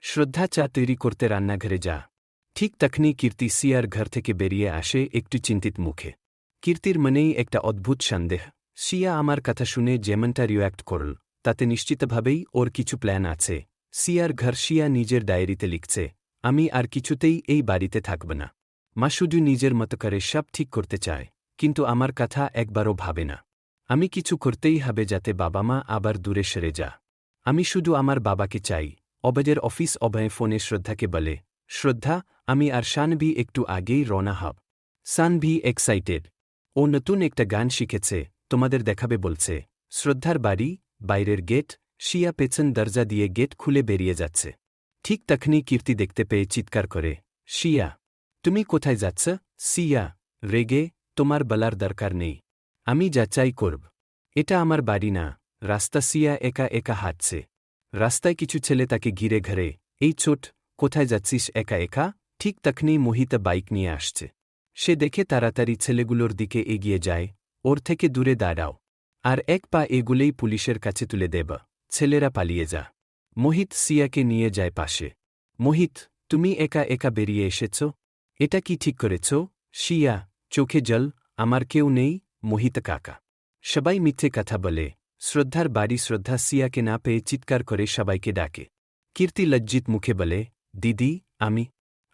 শ্রদ্ধা চা তৈরি করতে রান্নাঘরে যা। ঠিক তখনই কীর্তি সিয়ার ঘর থেকে বেরিয়ে আসে একটু চিন্তিত মুখে। কীর্তির মনেই একটা অদ্ভুত সন্দেহ। সিয়া আমার কথা শুনে যেমনটা রিয়্যাক্ট করল, তাতে নিশ্চিতভাবেই ওর কিছু প্ল্যান আছে। সিয়ার ঘর সিয়া নিজের ডায়েরিতে লিখছে, আমি আর কিছুতেই এই বাড়িতে থাকব না। মা শুধু নিজের মতো করে সব ঠিক করতে চায়, কিন্তু আমার কথা একবারও ভাবে না। আমি কিছু করতেই হবে যাতে বাবা মা আবার দূরে সরে যা। আমি শুধু আমার বাবাকে চাই। অবদের অফিস অভয়ে ফোনে শ্রদ্ধাকে বলে, শ্রদ্ধা, আমি আর শানভি একটু আগেই রওনা হব। শানভি এক্সাইটেড। ও নতুন একটা গান শিখেছে, তোমাদের দেখাবে বলছে। শ্রদ্ধার বাড়ি, বাইরের গেট, শিয়া পেছন দরজা দিয়ে গেট খুলে বেরিয়ে যাচ্ছে। ঠিক তখনই কীর্তি দেখতে পেয়ে চিৎকার করে, শিয়া, তুমি কোথায় যাচ্ছ? সিয়া, রেগে, তোমার বলার দরকার নেই। আমি যা চাই করব। এটা আমার বাড়ি না। রাস্তা। সিয়া একা একা হাঁটছে। রাস্তায় কিছু ছেলে তাকে ঘিরে ঘরে, এই ছোট, কোথায় যাচ্ছিস একা একা? ঠিক তখনই মোহিতা বাইক নিয়ে আসছে। সে দেখে তাড়াতাড়ি ছেলেগুলোর দিকে এগিয়ে যায়, ওর থেকে দূরে দাঁড়াও। আর এক পা এগুলেই পুলিশের কাছে তুলে দেব। ছেলেরা পালিয়ে যা। মোহিত সিয়াকে নিয়ে যায় পাশে। মোহিত, তুমি একা একা বেরিয়ে এসেছ? এটা কি ঠিক করেছ? শিয়া, চোখে জল, আমার কেউ নেই। মোহিত কাকা। সবাই মিথ্যে কথা বলে। শ্রদ্ধার বাড়ি। শ্রদ্ধা সিয়াকে না পেয়ে চিৎকার করে সবাইকে ডাকে। কীর্তি লজ্জিত মুখে বলে, দিদি,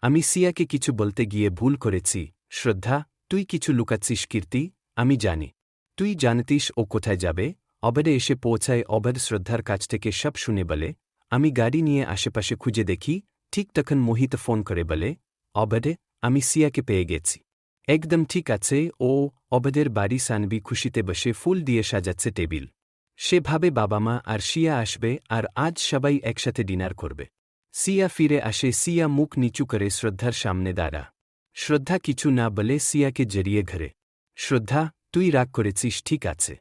আমি সিয়াকে কিছু বলতে গিয়ে ভুল করেছি। শ্রদ্ধা, তুই কিছু লুকাচ্ছিস কীর্তি, আমি জানি। তুই জানতিস ও কোথায় যাবে। অবদে এসে পৌঁছায়। অবদ শ্রদ্ধার কাছ থেকে সব শুনে বলে, আমি গাড়ি নিয়ে আশেপাশে খুঁজে দেখি। ঠিক তখন মোহিত ফোন করে বলে, অবদে, আমি সিয়াকে পেয়ে গেছি। একদম ঠিক আছে। ও অবদের বাড়ি। সানভি খুশিতে বসে ফুল দিয়ে সাজাচ্ছে টেবিল। সে ভাবে বাবা মা আর শিয়া আসবে আর আজ সবাই একসাথে ডিনার করবে। সিয়া ফিরে আসে। সিয়া মুখ নিচু করে শ্রদ্ধার সামনে দাঁড়া। শ্রদ্ধা কিছু না বলে সিয়াকে জড়িয়ে ঘরে। শ্রদ্ধা, তুই রাগ করেছিস ঠিক আছে,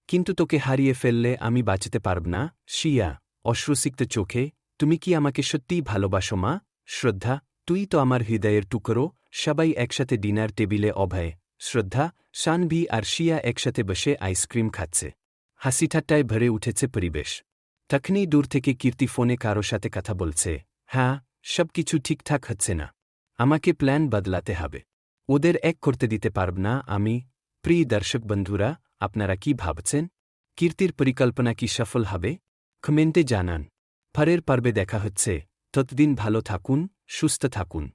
কিন্তু তোকে হারিয়ে ফেললে আমি বাঁচতে পারব না। শিয়া, অশ্রুসিক্ত চোখে, তুমি কি আমাকে সত্যিই ভালোবাসো মা? শ্রদ্ধা, তুই তো আমার হৃদয়ের টুকরো। সবাই একসাথে ডিনার টেবিলে। অভয়, শ্রদ্ধা, শানভি আর শিয়া একসাথে বসে আইসক্রিম খাচ্ছে। হাসিঠাট্টায় ভরে উঠেছে পরিবেশ। তখনই দূর থেকে কীর্তি ফোনে কারো সাথে কথা বলছে। হ্যাঁ, সব কিছু ঠিকঠাক হচ্ছে না। আমাকে প্ল্যান বদলাতে হবে। ওদের এক করতে দিতে পারব না আমি। প্রিয় দর্শক বন্ধুরা, আপনারা কি ভাবছেন? কীর্তির পরিকল্পনা কি সফল হবে? কমেন্টে জানান। পরের পর্বে দেখা হচ্ছে। ততদিন ভালো থাকুন, সুস্থ থাকুন।